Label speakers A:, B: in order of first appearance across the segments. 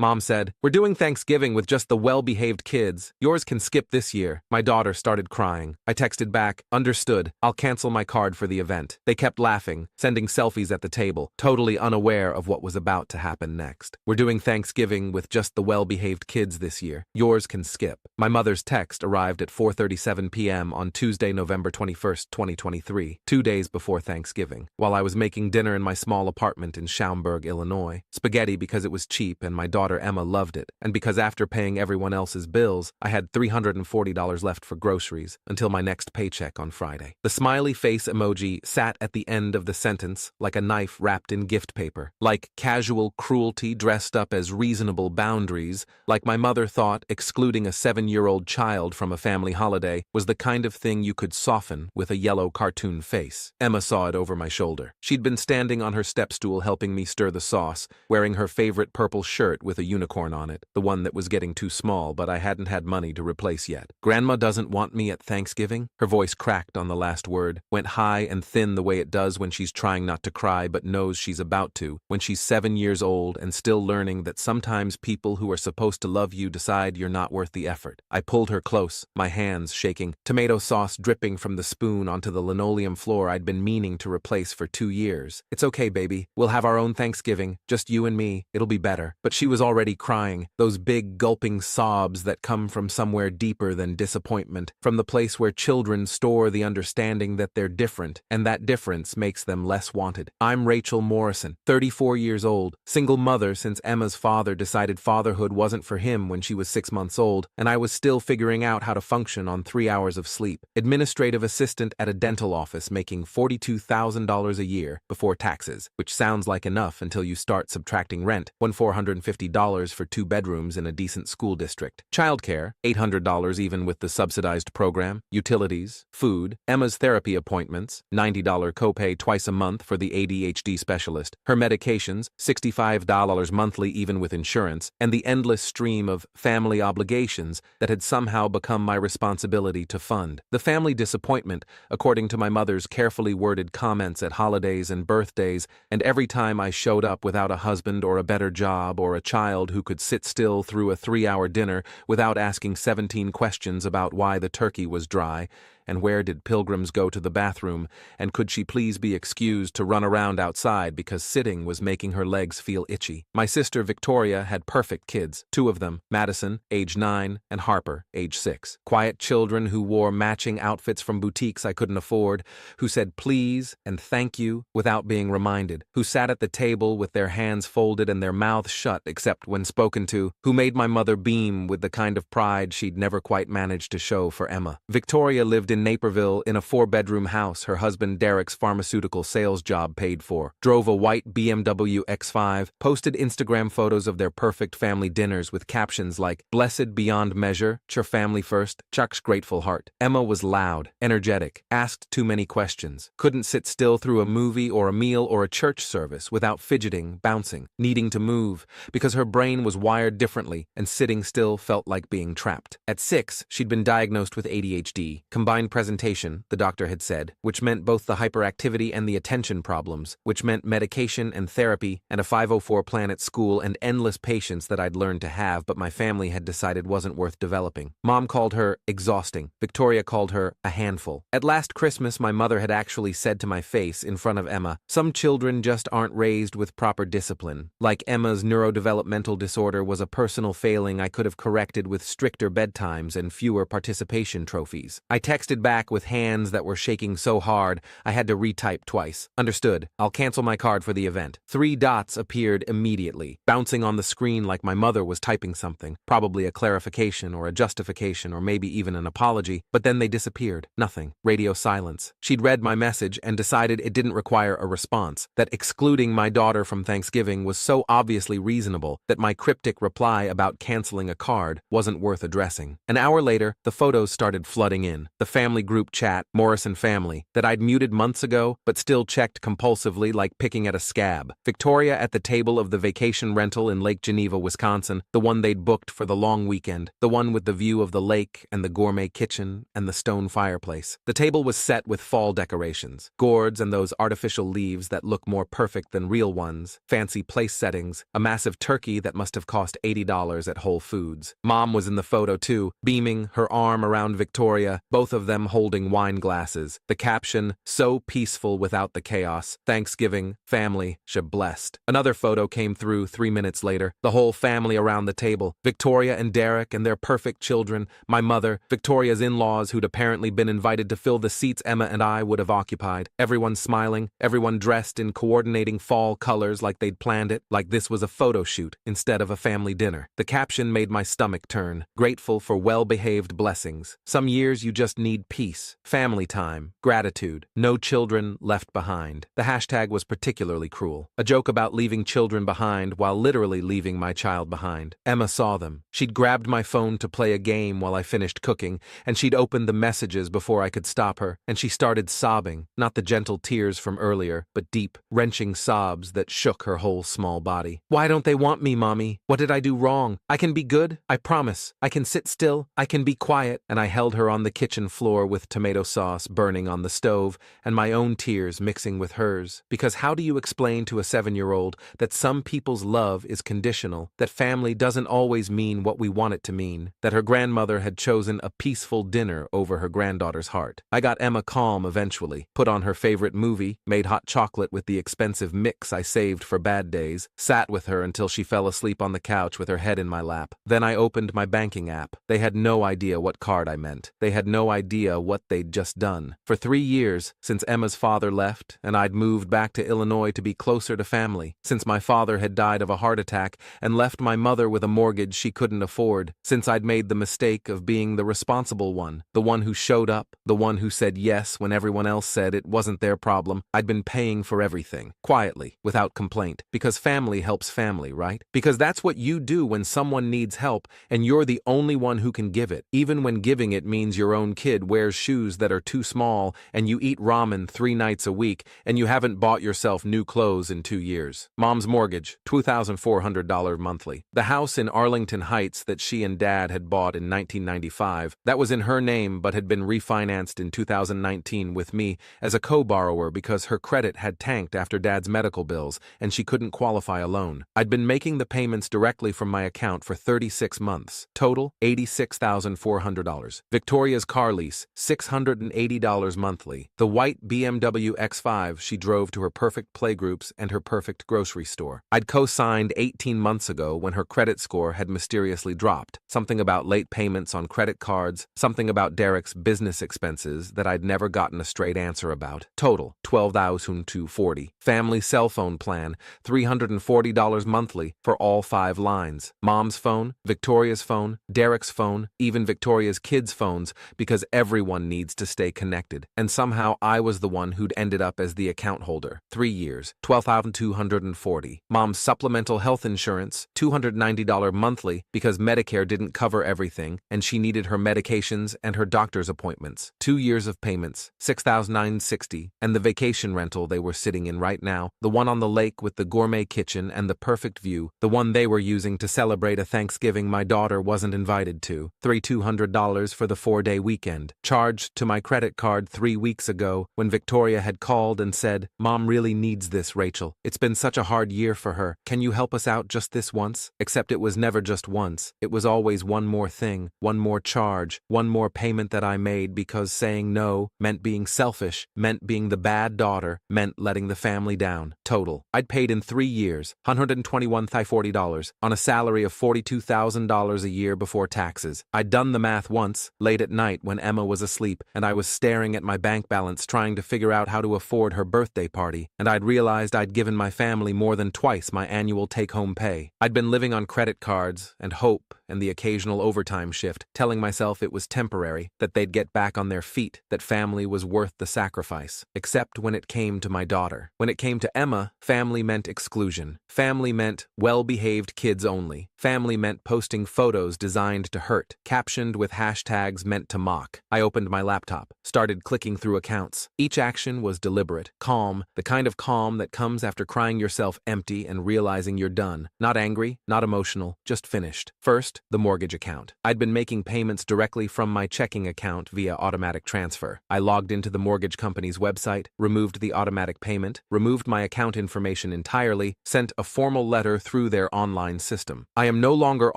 A: Mom said, "We're doing Thanksgiving with just the well-behaved kids. Yours can skip this year." My daughter started crying. I texted back, "Understood. I'll cancel my card for the event." They kept laughing, sending selfies at the table, totally unaware of what was about to happen next. "We're doing Thanksgiving with just the well-behaved kids this year. Yours can skip." My mother's text arrived at 4:37 p.m. on Tuesday, November 21st, 2023, 2 days before Thanksgiving, while I was making dinner in my small apartment in Schaumburg, Illinois. Spaghetti because it was cheap and my daughter Emma loved it, and because after paying everyone else's bills, I had $340 left for groceries until my next paycheck on Friday. The smiley face emoji sat at the end of the sentence like a knife wrapped in gift paper, like casual cruelty dressed up as reasonable boundaries, like my mother thought excluding a 7-year-old child from a family holiday was the kind of thing you could soften with a yellow cartoon face. Emma saw it over my shoulder. She'd been standing on her step stool helping me stir the sauce, wearing her favorite purple shirt with a unicorn on it, the one that was getting too small but I hadn't had money to replace yet. "Grandma doesn't want me at Thanksgiving?" Her voice cracked on the last word, went high and thin the way it does when she's trying not to cry but knows she's about to, when she's 7 years old and still learning that sometimes people who are supposed to love you decide you're not worth the effort. I pulled her close, my hands shaking, tomato sauce dripping from the spoon onto the linoleum floor I'd been meaning to replace for 2 years. "It's okay, baby. We'll have our own Thanksgiving, just you and me. It'll be better." But she was already crying, those big gulping sobs that come from somewhere deeper than disappointment, from the place where children store the understanding that they're different, and that difference makes them less wanted. I'm Rachel Morrison, 34 years old, single mother since Emma's father decided fatherhood wasn't for him when she was 6 months old, and I was still figuring out how to function on 3 hours of sleep. Administrative assistant at a dental office making $42,000 a year before taxes, which sounds like enough until you start subtracting rent, $450 for 2 bedrooms in a decent school district. Childcare, $800 even with the subsidized program. Utilities, food, Emma's therapy appointments, $90 copay twice a month for the ADHD specialist, her medications, $65 monthly even with insurance, and the endless stream of family obligations that had somehow become my responsibility to fund. The family disappointment, according to my mother's carefully worded comments at holidays and birthdays, and every time I showed up without a husband or a better job or a child who could sit still through a 3-hour dinner without asking 17 questions about why the turkey was dry, and where did pilgrims go to the bathroom, and could she please be excused to run around outside because sitting was making her legs feel itchy. My sister Victoria had perfect kids, 2 of them, Madison, age 9, and Harper, age 6. Quiet children who wore matching outfits from boutiques I couldn't afford, who said please and thank you without being reminded, who sat at the table with their hands folded and their mouths shut except when spoken to, who made my mother beam with the kind of pride she'd never quite managed to show for Emma. Victoria lived in Naperville in a 4-bedroom house her husband Derek's pharmaceutical sales job paid for, drove a white BMW X5, posted Instagram photos of their perfect family dinners with captions like, "Blessed beyond measure, your family first, Chuck's grateful heart." Emma was loud, energetic, asked too many questions, couldn't sit still through a movie or a meal or a church service without fidgeting, bouncing, needing to move, because her brain was wired differently and sitting still felt like being trapped. At 6, she'd been diagnosed with ADHD, combined presentation, the doctor had said, which meant both the hyperactivity and the attention problems, which meant medication and therapy and a 504 plan at school and endless patience that I'd learned to have but my family had decided wasn't worth developing. Mom called her exhausting. Victoria called her a handful. At last Christmas, my mother had actually said to my face in front of Emma, "Some children just aren't raised with proper discipline. Like Emma's neurodevelopmental disorder was a personal failing I could have corrected with stricter bedtimes and fewer participation trophies." I texted back with hands that were shaking so hard I had to retype twice. "Understood. I'll cancel my card for the event." 3 dots appeared immediately, bouncing on the screen like my mother was typing something, probably a clarification or a justification or maybe even an apology, but then they disappeared. Nothing. Radio silence. She'd read my message and decided it didn't require a response, that excluding my daughter from Thanksgiving was so obviously reasonable that my cryptic reply about canceling a card wasn't worth addressing. An hour later, the photos started flooding in. The family group chat, Morrison family, that I'd muted months ago, but still checked compulsively like picking at a scab. Victoria at the table of the vacation rental in Lake Geneva, Wisconsin, the one they'd booked for the long weekend, the one with the view of the lake and the gourmet kitchen and the stone fireplace. The table was set with fall decorations, gourds and those artificial leaves that look more perfect than real ones, fancy place settings, a massive turkey that must have cost $80 at Whole Foods. Mom was in the photo too, beaming, her arm around Victoria, both of them holding wine glasses. The caption, "So peaceful without the chaos. Thanksgiving, family, blessed." Another photo came through 3 minutes later, the whole family around the table, Victoria and Derek and their perfect children, my mother, Victoria's in-laws who'd apparently been invited to fill the seats Emma and I would have occupied. Everyone smiling, everyone dressed in coordinating fall colors like they'd planned it, like this was a photo shoot instead of a family dinner. The caption made my stomach turn, grateful for well-behaved blessings. Some years you just need peace, family time, gratitude, no children left behind. The hashtag was particularly cruel. A joke about leaving children behind while literally leaving my child behind. Emma saw them. She'd grabbed my phone to play a game while I finished cooking, and she'd opened the messages before I could stop her, and she started sobbing, not the gentle tears from earlier, but deep, wrenching sobs that shook her whole small body. "Why don't they want me, Mommy? What did I do wrong? I can be good, I promise. I can sit still, I can be quiet." And I held her on the kitchen floor with tomato sauce burning on the stove and my own tears mixing with hers. Because how do you explain to a 7-year-old that some people's love is conditional, that family doesn't always mean what we want it to mean, that her grandmother had chosen a peaceful dinner over her granddaughter's heart? I got Emma calm eventually, put on her favorite movie, made hot chocolate with the expensive mix I saved for bad days, sat with her until she fell asleep on the couch with her head in my lap. Then I opened my banking app. They had no idea what card I meant. They had no idea what they'd just done. For 3 years, since Emma's father left and I'd moved back to Illinois to be closer to family, since my father had died of a heart attack and left my mother with a mortgage she couldn't afford, since I'd made the mistake of being the responsible one, the one who showed up, the one who said yes when everyone else said it wasn't their problem, I'd been paying for everything, quietly, without complaint, because family helps family, right? Because that's what you do when someone needs help and you're the only one who can give it, even when giving it means your own kid wears shoes that are too small and you eat ramen 3 nights a week and you haven't bought yourself new clothes in 2 years. Mom's mortgage, $2,400 monthly. The house in Arlington Heights that she and Dad had bought in 1995, that was in her name but had been refinanced in 2019 with me as a co-borrower because her credit had tanked after Dad's medical bills and she couldn't qualify a loan. I'd been making the payments directly from my account for 36 months. Total, $86,400. Victoria's car lease, $680 monthly. The white BMW X5 she drove to her perfect playgroups and her perfect grocery store. I'd co-signed 18 months ago when her credit score had mysteriously dropped. Something about late payments on credit cards, something about Derek's business expenses that I'd never gotten a straight answer about. Total, $12,240. Family cell phone plan, $340 monthly for all 5 lines. Mom's phone, Victoria's phone, Derek's phone, even Victoria's kids' phones, because everyone needs to stay connected. And somehow I was the one who'd ended up as the account holder. 3 years, $12,240. Mom's supplemental health insurance, $290 monthly because Medicare didn't cover everything and she needed her medications and her doctor's appointments. 2 years of payments, $6,960, and the vacation rental they were sitting in right now, the one on the lake with the gourmet kitchen and the perfect view, the one they were using to celebrate a Thanksgiving my daughter wasn't invited to. $3,200 for the 4-day weekend, charged to my credit card 3 weeks ago when Victoria had called and said, "Mom really needs this, Rachel. It's been such a hard year for her. Can you help us out just this once?" Except it was never just once. It was always one more thing, one more charge, one more payment that I made because saying no meant being selfish, meant being the bad daughter, meant letting the family down. Total. I'd paid in 3 years, $121,040 on a salary of $42,000 a year before taxes. I'd done the math once, late at night when Emma was asleep and I was staring at my bank balance trying to figure out how to afford her birthday party, and I'd realized I'd given my family more than twice my annual take-home pay. I'd been living on credit cards and hope and the occasional overtime shift, telling myself it was temporary, that they'd get back on their feet, that family was worth the sacrifice. Except when it came to my daughter. When it came to Emma, family meant exclusion. Family meant well-behaved kids only. Family meant posting photos designed to hurt, captioned with hashtags meant to mock. I opened my laptop, started clicking through accounts. Each action was deliberate, calm, the kind of calm that comes after crying yourself empty and realizing you're done. Not angry, not emotional, just finished. First, the mortgage account. I'd been making payments directly from my checking account via automatic transfer. I logged into the mortgage company's website, removed the automatic payment, removed my account information entirely, sent a formal letter through their online system. I am no longer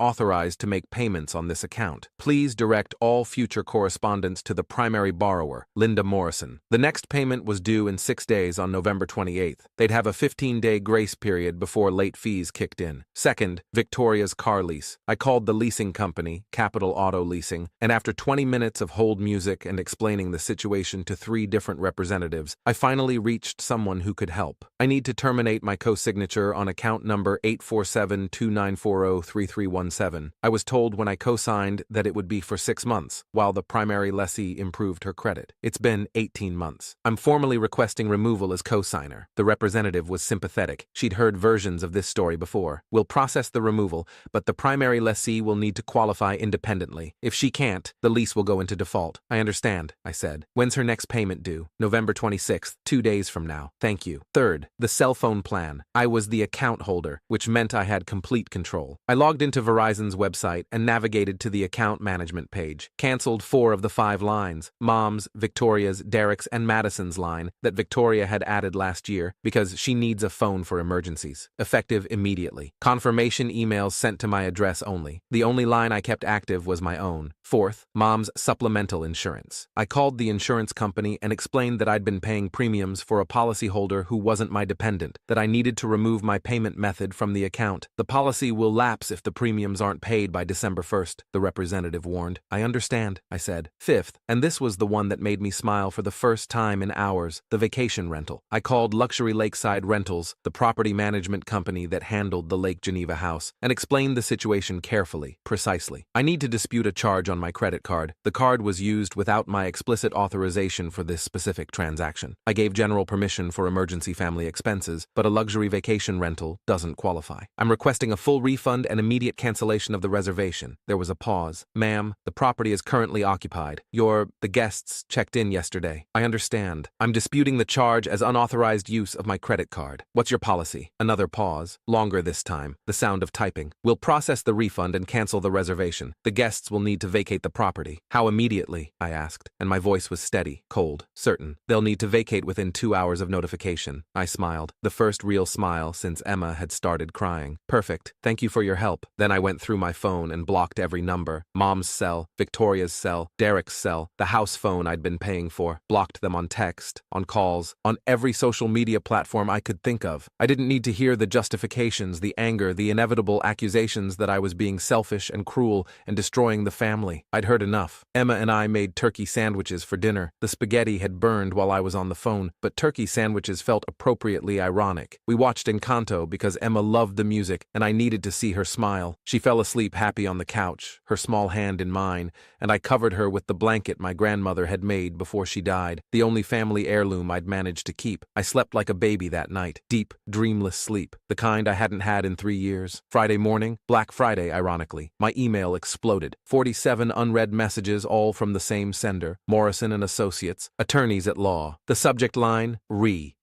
A: authorized to make payments on this account. Please direct all future correspondence to the primary borrower, Linda Morrison. The next payment was due in 6 days on November 28th. They'd have a 15-day grace period before late fees kicked in. Second, Victoria's car lease. I called the leasing company, Capital Auto Leasing, and after 20 minutes of hold music and explaining the situation to 3 different representatives, I finally reached someone who could help. I need to terminate my co-signature on account number 847-2940-3317. I was told when I co-signed that it would be for 6 months, while the primary lessee improved her credit. It's been 18 months. I'm formally requesting removal as co-signer. The representative was sympathetic. She'd heard versions of this story before. We'll process the removal, but the primary lessee will need to qualify independently. If she can't, the lease will go into default. I understand, I said. When's her next payment due? November 26th, 2 days from now. Thank you. Third, the cell phone plan. I was the account holder, which meant I had complete control. I logged into Verizon's website and navigated to the account management page. Canceled 4 of the 5 lines, Mom's, Victoria's, Derek's, and Madison's line that Victoria had added last year because she needs a phone for emergencies. Effective immediately. Confirmation emails sent to my address only. The only line I kept active was my own. Fourth, Mom's supplemental insurance. I called the insurance company and explained that I'd been paying premiums for a policyholder who wasn't my dependent, that I needed to remove my payment method from the account. The policy will lapse if the premiums aren't paid by December 1st, the representative warned. I understand, I said. Fifth, and this was the one that made me smile for the first time in hours, the vacation rental. I called Luxury Lakeside Rentals, the property management company that handled the Lake Geneva house, and explained the situation carefully, precisely. I need to dispute a charge on my credit card. The card was used without my explicit authorization for this specific transaction. I gave general permission for emergency family expenses, but a luxury vacation rental doesn't qualify. I'm requesting a full refund and immediate cancellation of the reservation. There was a pause. Ma'am, the property is currently occupied. The guests checked in yesterday. I understand. I'm disputing the charge as unauthorized use of my credit card. What's your policy? Another pause. Longer this time. The sound of typing. We'll process the refund and cancel the reservation. The guests will need to vacate the property. How immediately? I asked, and my voice was steady, cold, certain. They'll need to vacate within 2 hours of notification. I smiled, the first real smile since Emma had started crying. Perfect. Thank you for your help. Then I went through my phone and blocked every number. Mom's cell, Victoria's cell, Derek's cell, the house phone I'd been paying for. Blocked them on text, on calls, on every social media platform I could think of. I didn't need to hear the justifications, the anger, the inevitable accusations that I was being selfish and cruel and destroying the family. I'd heard enough. Emma and I made turkey sandwiches for dinner. The spaghetti had burned while I was on the phone, but turkey sandwiches felt appropriately ironic. We watched Encanto because Emma loved the music and I needed to see her smile. She fell asleep happy on the couch, her small hand in mine, and I covered her with the blanket my grandmother had made before she died, the only family heirloom I'd managed to keep. I slept like a baby that night, deep, dreamless sleep, the kind I hadn't had in 3 years. Friday morning, Black Friday ironically, my email exploded. 47 unread messages, all from the same sender, Morrison and Associates, attorneys at law. The subject line,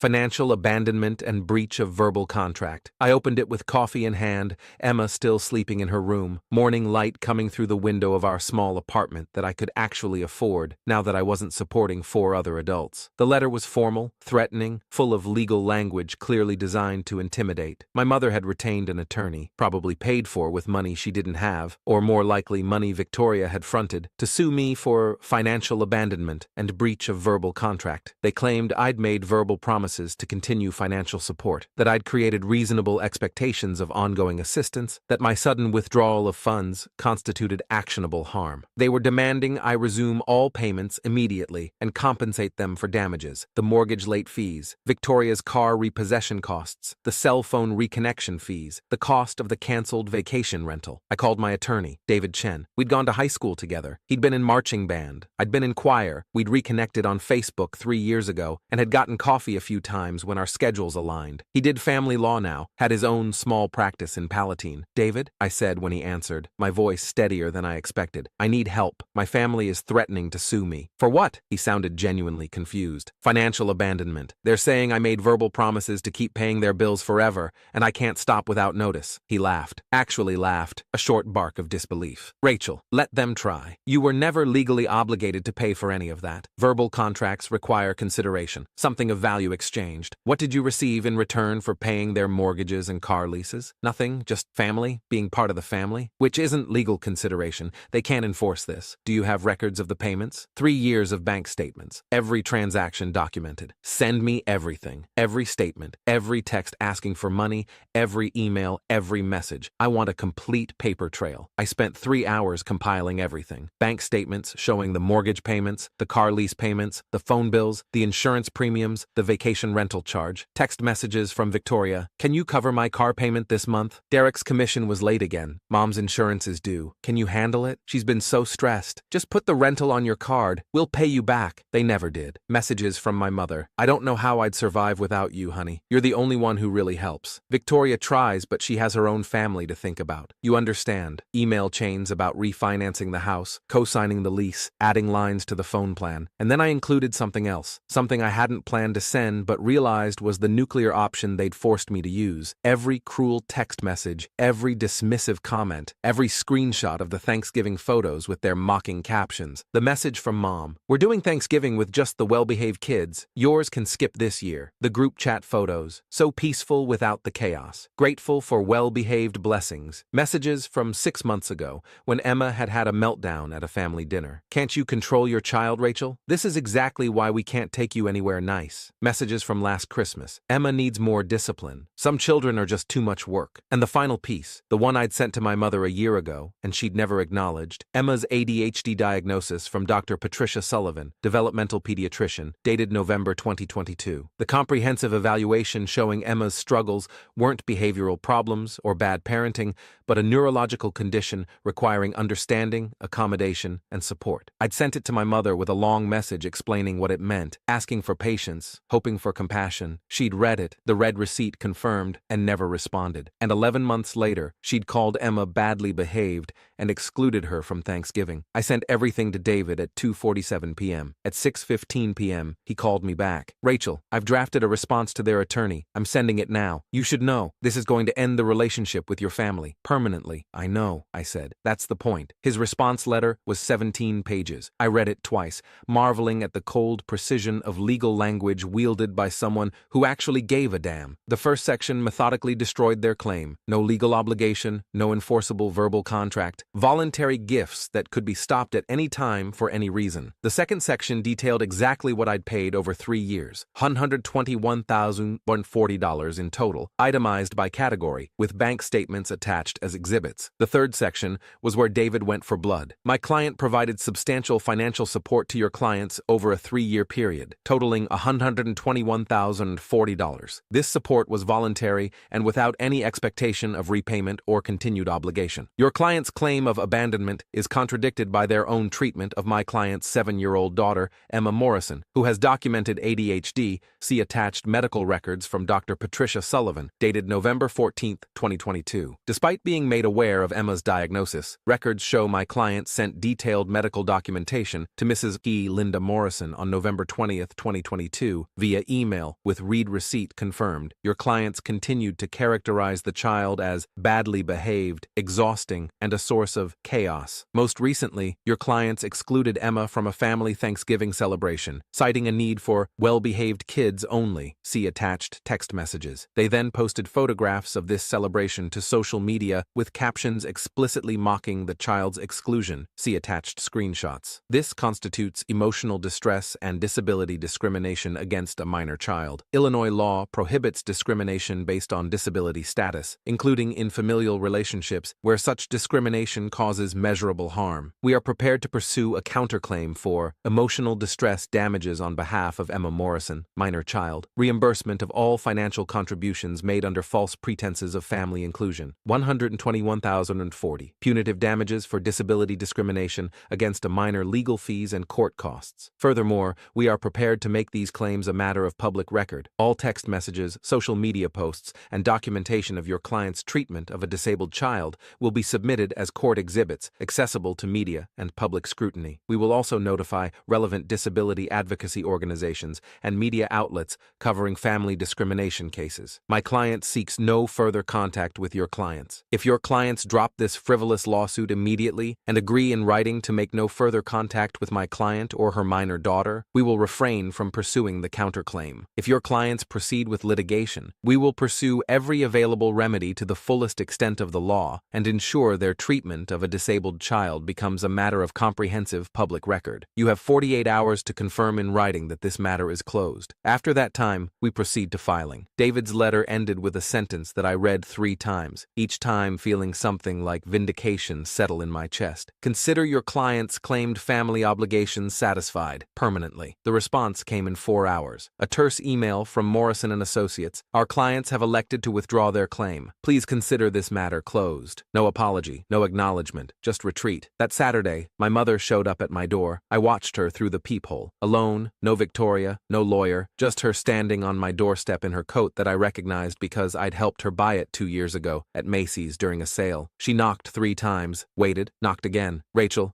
A: financial abandonment and breach of verbal contract. I opened it with coffee in hand, Emma still sleeping in her room, morning light coming through the window of our small apartment that I could actually afford, now that I wasn't supporting 4 other adults. The letter was formal, threatening, full of legal language clearly designed to intimidate. My mother had retained an attorney, probably paid for with money she didn't have, or more likely money Victoria had fronted, to sue me for financial abandonment and breach of verbal contract. They claimed I'd made verbal promises to continue financial support, that I'd created reasonable expectations of ongoing assistance, that my sudden withdrawal of funds constituted actionable harm. They were demanding I resume all payments immediately and compensate them for damages, the mortgage late fees, Victoria's car repossession costs, the cell phone reconnection fees, the cost of the canceled vacation rental. I called my attorney, David Chen. We'd gone to high school together. He'd been in marching band. I'd been in choir. We'd reconnected on Facebook 3 years ago and had gotten coffee a few times when our schedules aligned. He did family law now, had his own small practice in Palatine. David, I said when he answered, my voice steadier than I expected. I need help. My family is threatening to sue me. For what? He sounded genuinely confused. Financial abandonment. They're saying I made verbal promises to keep paying their bills forever, and I can't stop without notice. He laughed. Actually laughed, a short bark of disbelief. Rachel, let them try. You were never legally obligated to pay for any of that. Verbal contracts require consideration, something of value exchanged. What did you receive in return for paying their mortgages and car leases? Nothing, just family, being part of the family, which isn't legal consideration. They can't enforce this. Do you have records of the payments? 3 years of bank statements, every transaction documented. Send me everything, every statement, every text asking for money, every email, every message. I want a complete paper trail. I spent 3 hours compiling everything. Bank statements showing the mortgage payments, the car lease payments, the phone bills, the insurance premiums, the vacation rental charge. Text messages from Victoria. Can you cover my car payment this month? Derek's commission was late again. Mom's insurance is due. Can you handle it? She's been so stressed. Just put the rental on your card. We'll pay you back. They never did. Messages from my mother. I don't know how I'd survive without you, honey. You're the only one who really helps. Victoria tries, but she has her own family to think about. You understand. Email chains about refinancing the house, co-signing the lease, adding lines to the phone plan. And then I included something else. Something I hadn't planned to send but realized was the nuclear option they'd forced me to use. Every cruel text message, every dismissive comment, every screenshot of the Thanksgiving photos with their mocking captions. The message from Mom. We're doing Thanksgiving with just the well-behaved kids. Yours can skip this year. The group chat photos. So peaceful without the chaos. Grateful for well-behaved blessings. Messages from 6 months ago when Emma had had a meltdown at a family dinner. Can't you control your child, Rachel? This is exactly why we can't take you anywhere nice. Messages from last Christmas. Emma needs more discipline. Some children are just too much work. And the final piece, the one I'd sent to my mother a year ago, and she'd never acknowledged. Emma's ADHD diagnosis from Dr. Patricia Sullivan, developmental pediatrician, dated November 2022. The comprehensive evaluation showing Emma's struggles weren't behavioral problems or bad parenting, but a neurological condition requiring understanding, accommodation, and support. I'd sent it to my mother with a long message explaining what it meant, asking for patience, hoping for compassion. She'd read it, the red receipt confirmed, and never responded. And 11 months later, she'd called Emma badly behaved and excluded her from Thanksgiving. I sent everything to David at 2:47 p.m. At 6:15 p.m., he called me back. Rachel, I've drafted a response to their attorney. I'm sending it now. You should know, this is going to end the relationship with your family. Permanently. I know, I said. That's the point. His response letter was 17 pages. I read it twice, marveling at the cold precision of legal language wielded by someone who actually gave a damn. The first section methodically destroyed their claim. No legal obligation, no enforceable verbal contract, voluntary gifts that could be stopped at any time for any reason. The second section detailed exactly what I'd paid over 3 years, $121,140 in total, itemized by category, with bank statements attached as exhibits. The third section was where David went for blood. My client provided substantial financial support to your clients over a 3-year period, totaling $121,040. This support was voluntary and without any expectation of repayment or continued obligation. Your client's claim of abandonment is contradicted by their own treatment of my client's 7-year-old daughter, Emma Morrison, who has documented ADHD. See attached medical records from Dr. Patricia Sullivan, dated November 14, 2022. Despite being made aware of Emma's diagnosis, records show my client sent detailed medical documentation to Mrs. E. Linda Morrison on November 20, 2022, via email with read receipt confirmed. Your clients continued to characterize the child as badly behaved, exhausting, and a source of chaos. Most recently, your clients excluded Emma from a family Thanksgiving celebration, citing a need for well-behaved kids only. See attached text messages. They then posted photographs of this celebration to social media with captions explicitly mocking the child's exclusion. See attached screenshots. This constitutes emotional distress and disability discrimination against a minor child. Illinois law prohibits discrimination based on disability status, including in familial relationships where such discrimination causes measurable harm. We are prepared to pursue a counterclaim for emotional distress damages on behalf of Emma Morrison, minor child, reimbursement of all financial contributions made under false pretenses of family inclusion, $121,040 2040. Punitive damages for disability discrimination against a minor, legal fees and court costs. Furthermore, we are prepared to make these claims a matter of public record. All text messages, social media posts, and documentation of your client's treatment of a disabled child will be submitted as court exhibits, accessible to media and public scrutiny. We will also notify relevant disability advocacy organizations and media outlets covering family discrimination cases. My client seeks no further contact with your clients. If your clients drop this frivolous lawsuit immediately and agree in writing to make no further contact with my client or her minor daughter, we will refrain from pursuing the counterclaim. If your clients proceed with litigation, we will pursue every available remedy to the fullest extent of the law and ensure their treatment of a disabled child becomes a matter of comprehensive public record. You have 48 hours to confirm in writing that this matter is closed. After that time, we proceed to filing. David's letter ended with a sentence that I read 3 times, each time feeling something like vindication settle in my chest. Consider your client's claimed family obligations satisfied, permanently. The response came in 4 hours. A terse email from Morrison & Associates. Our clients have elected to withdraw their claim. Please consider this matter closed. No apology, no acknowledgement, just retreat. That Saturday, my mother showed up at my door. I watched her through the peephole. Alone, no Victoria, no lawyer, just her standing on my doorstep in her coat that I recognized because I'd helped her buy it 2 years ago at Macy's during a sale. She knocked 3 times, waited, knocked again. Rachel,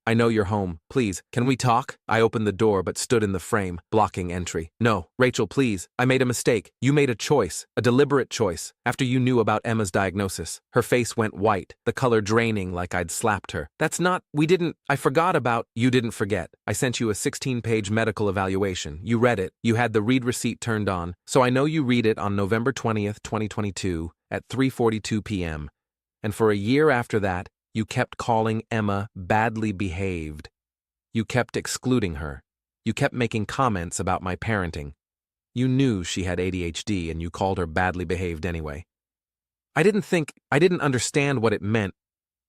A: I know you're home. Please, can we talk? I opened the door but stood in the frame, blocking entry. No, Rachel, please. I made a mistake. You made a choice, a deliberate choice, after you knew about Emma's diagnosis. Her face went white, the color draining like I'd slapped her. I forgot about. You didn't forget. I sent you a 16-page medical evaluation. You read it. You had the read receipt turned on, so I know you read it on November 20th, 2022 at 3:42 p.m. And for a year after that, you kept calling Emma badly behaved. You kept excluding her. You kept making comments about my parenting. You knew she had ADHD and you called her badly behaved anyway. I didn't understand what it meant.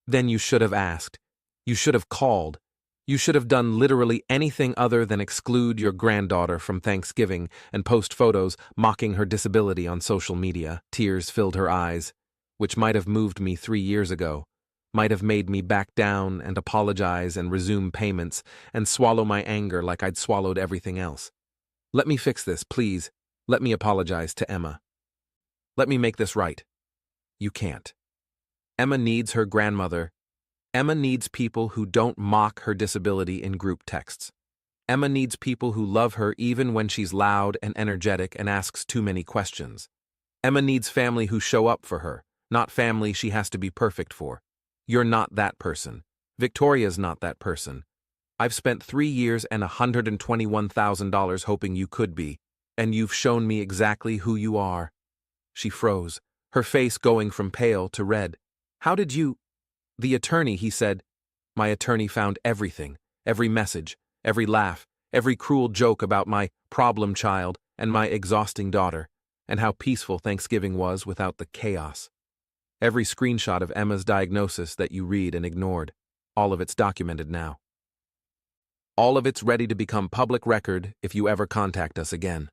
A: Then you should have asked. You should have called. You should have done literally anything other than exclude your granddaughter from Thanksgiving and post photos mocking her disability on social media. Tears filled her eyes, which might have moved me 3 years ago, might have made me back down and apologize and resume payments and swallow my anger like I'd swallowed everything else. Let me fix this, please. Let me apologize to Emma. Let me make this right. You can't. Emma needs her grandmother. Emma needs people who don't mock her disability in group texts. Emma needs people who love her even when she's loud and energetic and asks too many questions. Emma needs family who show up for her, not family she has to be perfect for. You're not that person. Victoria's not that person. I've spent 3 years and $121,000 hoping you could be, and you've shown me exactly who you are. She froze, her face going from pale to red. How did you? The attorney, he said. My attorney found everything, every message, every laugh, every cruel joke about my problem child and my exhausting daughter, and how peaceful Thanksgiving was without the chaos. Every screenshot of Emma's diagnosis that you read and ignored, all of it's documented now. All of it's ready to become public record if you ever contact us again.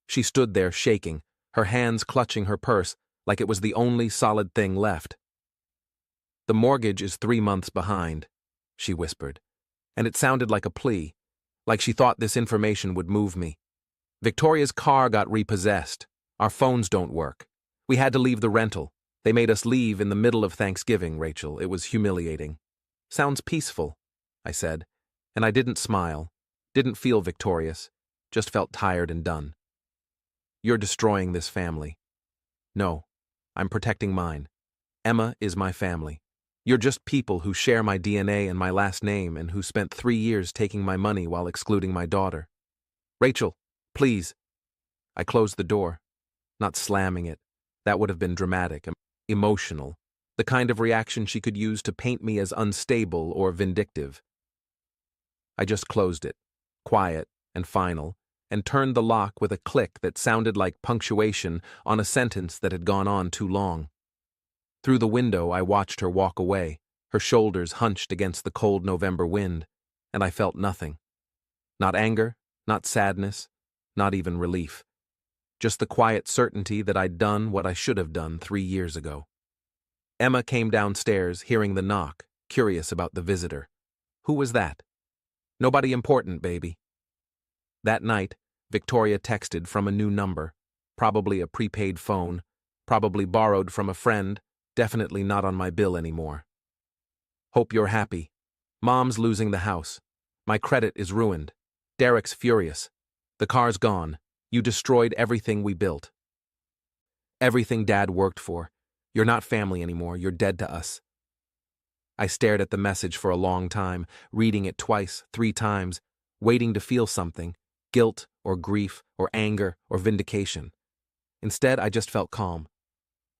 A: She stood there shaking, her hands clutching her purse like it was the only solid thing left. The mortgage is 3 months behind, she whispered, and it sounded like a plea, like she thought this information would move me. Victoria's car got repossessed. Our phones don't work. We had to leave the rental. They made us leave in the middle of Thanksgiving, Rachel. It was humiliating. Sounds peaceful, I said, and I didn't smile, didn't feel victorious, just felt tired and done. You're destroying this family. No, I'm protecting mine. Emma is my family. You're just people who share my DNA and my last name and who spent 3 years taking my money while excluding my daughter. Rachel, please. I closed the door, not slamming it. That would have been dramatic, emotional, the kind of reaction she could use to paint me as unstable or vindictive. I just closed it, quiet and final, and turned the lock with a click that sounded like punctuation on a sentence that had gone on too long. Through the window, I watched her walk away, her shoulders hunched against the cold November wind, and I felt nothing. Not anger, not sadness, not even relief. Just the quiet certainty that I'd done what I should have done 3 years ago. Emma came downstairs, hearing the knock, curious about the visitor. Who was that? Nobody important, baby. That night, Victoria texted from a new number, probably a prepaid phone, probably borrowed from a friend, definitely not on my bill anymore. Hope you're happy. Mom's losing the house. My credit is ruined. Derek's furious. The car's gone. You destroyed everything we built. Everything Dad worked for. You're not family anymore. You're dead to us. I stared at the message for a long time, reading it twice, 3 times, waiting to feel something, guilt or grief or anger or vindication. Instead, I just felt calm.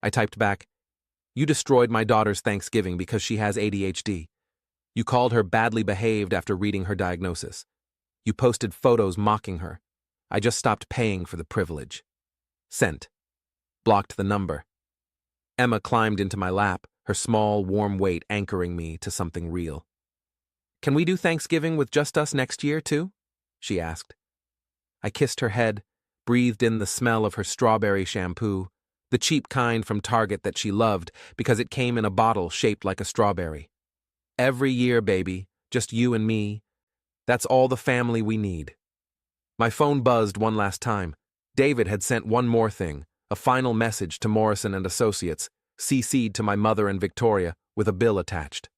A: I typed back, "You destroyed my daughter's Thanksgiving because she has ADHD. You called her badly behaved after reading her diagnosis. You posted photos mocking her. I just stopped paying for the privilege. Sent." Blocked the number. Emma climbed into my lap, her small, warm weight anchoring me to something real. "Can we do Thanksgiving with just us next year, too?" she asked. I kissed her head, breathed in the smell of her strawberry shampoo, the cheap kind from Target that she loved because it came in a bottle shaped like a strawberry. "Every year, baby, just you and me. That's all the family we need." My phone buzzed one last time. David had sent one more thing, a final message to Morrison and Associates, CC'd to my mother and Victoria, with a bill attached.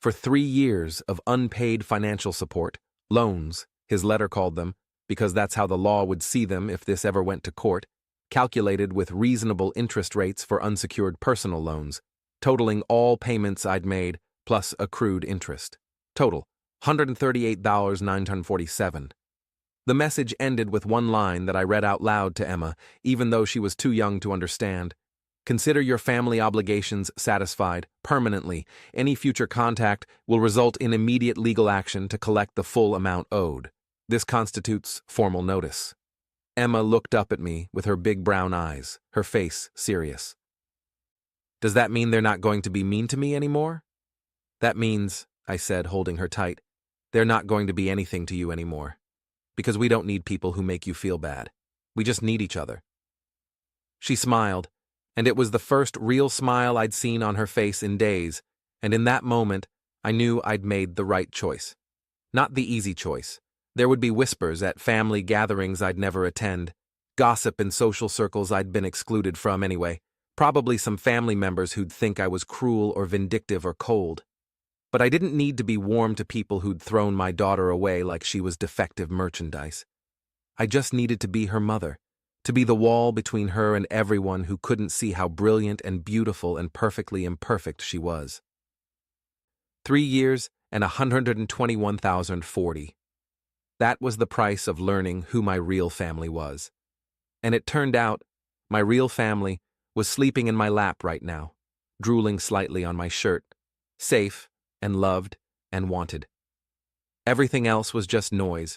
A: For 3 years of unpaid financial support, loans, his letter called them, because that's how the law would see them if this ever went to court, calculated with reasonable interest rates for unsecured personal loans, totaling all payments I'd made, plus accrued interest. Total, $138,947. The message ended with one line that I read out loud to Emma, even though she was too young to understand. "Consider your family obligations satisfied, permanently. Any future contact will result in immediate legal action to collect the full amount owed. This constitutes formal notice." Emma looked up at me with her big brown eyes, her face serious. "Does that mean they're not going to be mean to me anymore?" "That means," I said, holding her tight, "they're not going to be anything to you anymore. Because we don't need people who make you feel bad. We just need each other." She smiled, and it was the first real smile I'd seen on her face in days, and in that moment, I knew I'd made the right choice. Not the easy choice. There would be whispers at family gatherings I'd never attend, gossip in social circles I'd been excluded from anyway, probably some family members who'd think I was cruel or vindictive or cold. But I didn't need to be warm to people who'd thrown my daughter away like she was defective merchandise. I just needed to be her mother, to be the wall between her and everyone who couldn't see how brilliant and beautiful and perfectly imperfect she was. 3 years and $121,040. That was the price of learning who my real family was. And it turned out, my real family was sleeping in my lap right now, drooling slightly on my shirt, safe and loved and wanted. Everything else was just noise,